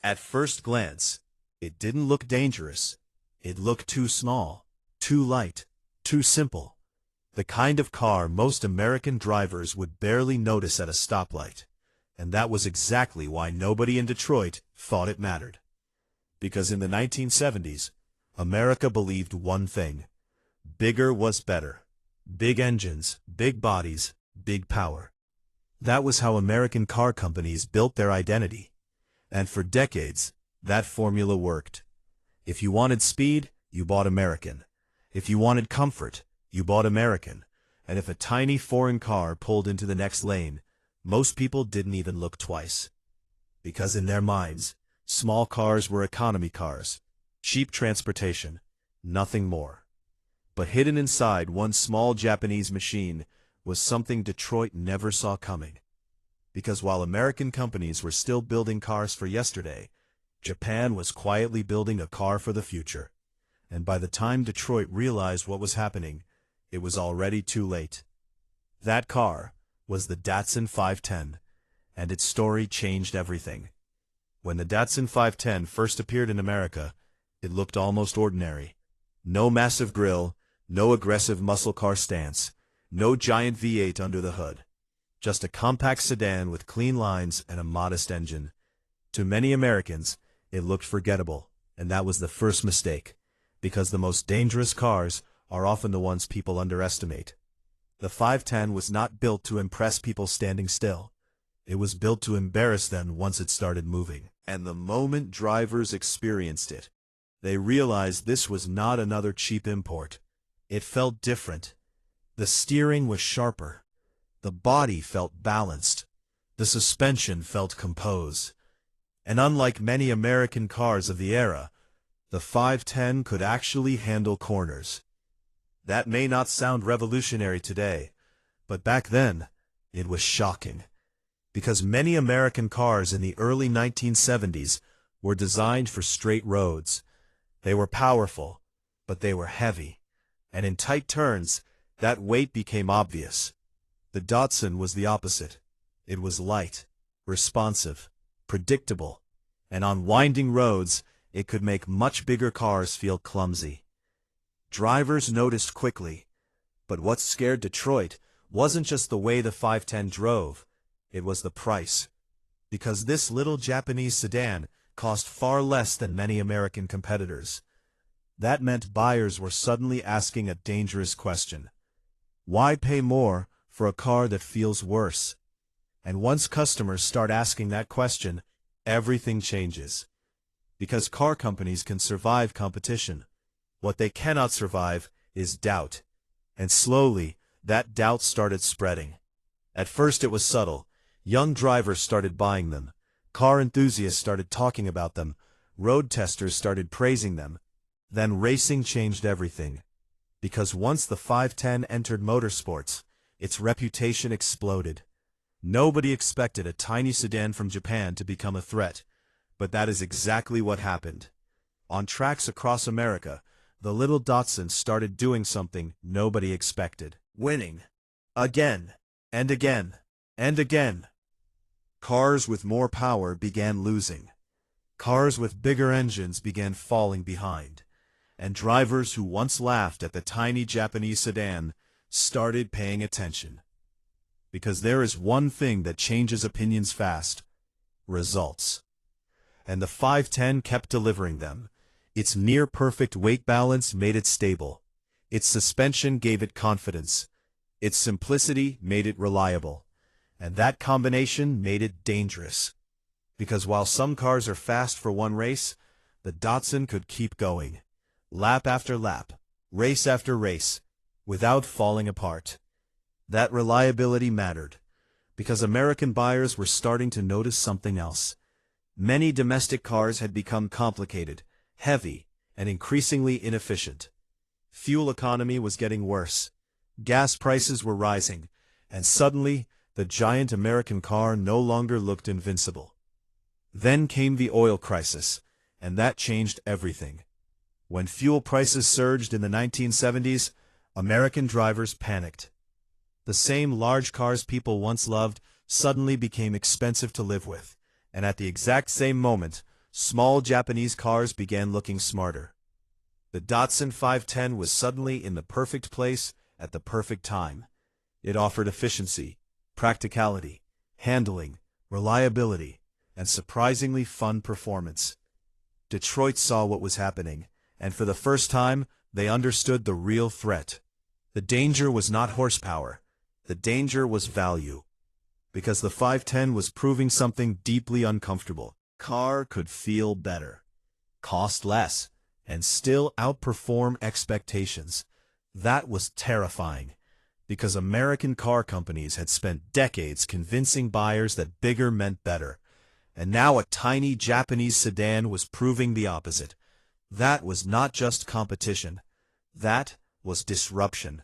At first glance, it didn't look dangerous. It looked too small, too light, too simple. The kind of car most American drivers would barely notice at a stoplight. And that was exactly why nobody in Detroit thought it mattered. Because in the 1970s, America believed one thing: bigger was better. Big engines, big bodies, big power. That was how American car companies built their identity. And for decades, that formula worked. If you wanted speed, you bought American. If you wanted comfort, you bought American. And if a tiny foreign car pulled into the next lane, most people didn't even look twice. Because in their minds, small cars were economy cars, cheap transportation, nothing more. But hidden inside one small Japanese machine was something Detroit never saw coming. Because while American companies were still building cars for yesterday, Japan was quietly building a car for the future. And by the time Detroit realized what was happening, it was already too late. That car was the Datsun 510, and its story changed everything. When the Datsun 510 first appeared in America, it looked almost ordinary. No massive grille, no aggressive muscle car stance, no giant V8 under the hood. Just a compact sedan with clean lines and a modest engine. To many Americans, it looked forgettable, and that was the first mistake, because the most dangerous cars are often the ones people underestimate. The 510 was not built to impress people standing still. It was built to embarrass them once it started moving. And the moment drivers experienced it, they realized this was not another cheap import. It felt different. The steering was sharper. The body felt balanced. The suspension felt composed. And unlike many American cars of the era, the 510 could actually handle corners. That may not sound revolutionary today, but back then, it was shocking. Because many American cars in the early 1970s were designed for straight roads. They were powerful, but they were heavy. And in tight turns, that weight became obvious. The Datsun was the opposite. It was light, responsive, predictable, and on winding roads, it could make much bigger cars feel clumsy. Drivers noticed quickly, but what scared Detroit wasn't just the way the 510 drove, it was the price. Because this little Japanese sedan cost far less than many American competitors. That meant buyers were suddenly asking a dangerous question. Why pay more for a car that feels worse? And once customers start asking that question, everything changes. Because car companies can survive competition. What they cannot survive is doubt. And slowly, that doubt started spreading. At first it was subtle. Young drivers started buying them. Car enthusiasts started talking about them. Road testers started praising them. Then racing changed everything. Because once the 510 entered motorsports, its reputation exploded. Nobody expected a tiny sedan from Japan to become a threat. But that is exactly what happened. On tracks across America, the little Datsun started doing something nobody expected. Winning. Again. And again. And again. Cars with more power began losing. Cars with bigger engines began falling behind. And drivers who once laughed at the tiny Japanese sedan started paying attention. Because there is one thing that changes opinions fast: results. And the 510 kept delivering them. Its near-perfect weight balance made it stable. Its suspension gave it confidence. Its simplicity made it reliable. And that combination made it dangerous. Because while some cars are fast for one race, the Datsun could keep going. Lap after lap, race after race, without falling apart. That reliability mattered. Because American buyers were starting to notice something else. Many domestic cars had become complicated, heavy, and increasingly inefficient. Fuel economy was getting worse. Gas prices were rising, and suddenly, the giant American car no longer looked invincible. Then came the oil crisis, and that changed everything. When fuel prices surged in the 1970s, American drivers panicked. The same large cars people once loved suddenly became expensive to live with, and at the exact same moment, small Japanese cars began looking smarter. The Datsun 510 was suddenly in the perfect place at the perfect time. It offered efficiency, practicality, handling, reliability, and surprisingly fun performance. Detroit saw what was happening, and for the first time, they understood the real threat. The danger was not horsepower. The danger was value. Because the 510 was proving something deeply uncomfortable. Car could feel better, cost less, and still outperform expectations. That was terrifying, because American car companies had spent decades convincing buyers that bigger meant better. And now a tiny Japanese sedan was proving the opposite. That was not just competition. That was disruption.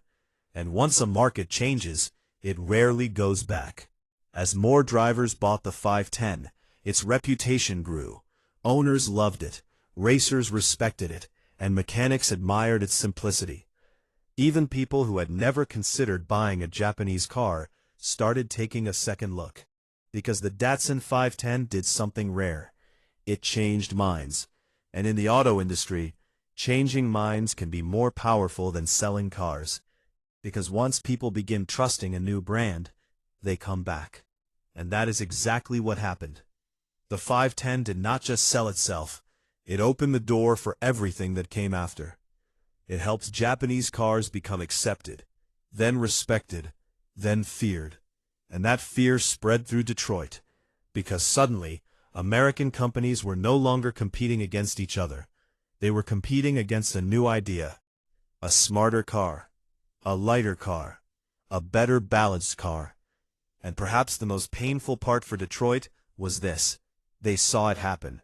And once a market changes, it rarely goes back. As more drivers bought the 510, its reputation grew. Owners loved it, racers respected it, and mechanics admired its simplicity. Even people who had never considered buying a Japanese car started taking a second look. Because the Datsun 510 did something rare. It changed minds. And in the auto industry, changing minds can be more powerful than selling cars. Because once people begin trusting a new brand, they come back. And that is exactly what happened. The 510 did not just sell itself. It opened the door for everything that came after. It helped Japanese cars become accepted, then respected, then feared. And that fear spread through Detroit, because suddenly, American companies were no longer competing against each other. They were competing against a new idea. A smarter car, a lighter car, a better balanced car. And perhaps the most painful part for Detroit was this. They saw it happen.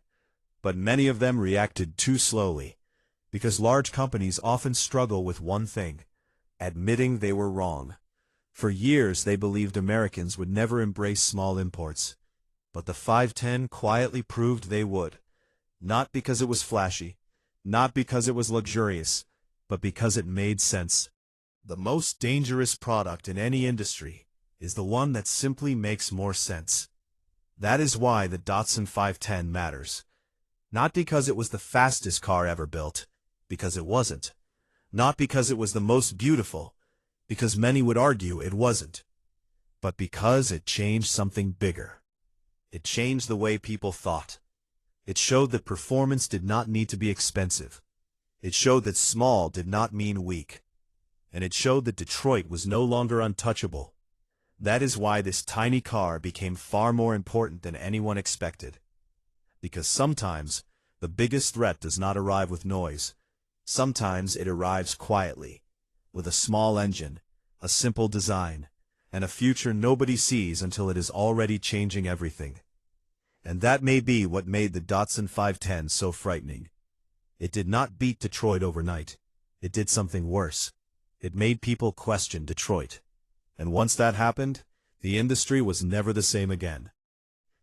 But many of them reacted too slowly, because large companies often struggle with one thing: admitting they were wrong. For years they believed Americans would never embrace small imports. But the 510 quietly proved they would. Not because it was flashy, not because it was luxurious, but because it made sense. The most dangerous product in any industry is the one that simply makes more sense. That is why the Datsun 510 matters. Not because it was the fastest car ever built, because it wasn't. Not because it was the most beautiful, because many would argue it wasn't. But because it changed something bigger. It changed the way people thought. It showed that performance did not need to be expensive. It showed that small did not mean weak. And it showed that Detroit was no longer untouchable. That is why this tiny car became far more important than anyone expected. Because sometimes, the biggest threat does not arrive with noise. Sometimes it arrives quietly, with a small engine, a simple design, and a future nobody sees until it is already changing everything. And that may be what made the Datsun 510 so frightening. It did not beat Detroit overnight. It did something worse. It made people question Detroit. And once that happened, the industry was never the same again.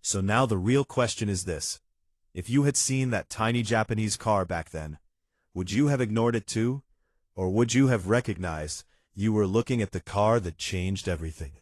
So now the real question is this. If you had seen that tiny Japanese car back then, would you have ignored it too? Or would you have recognized you were looking at the car that changed everything?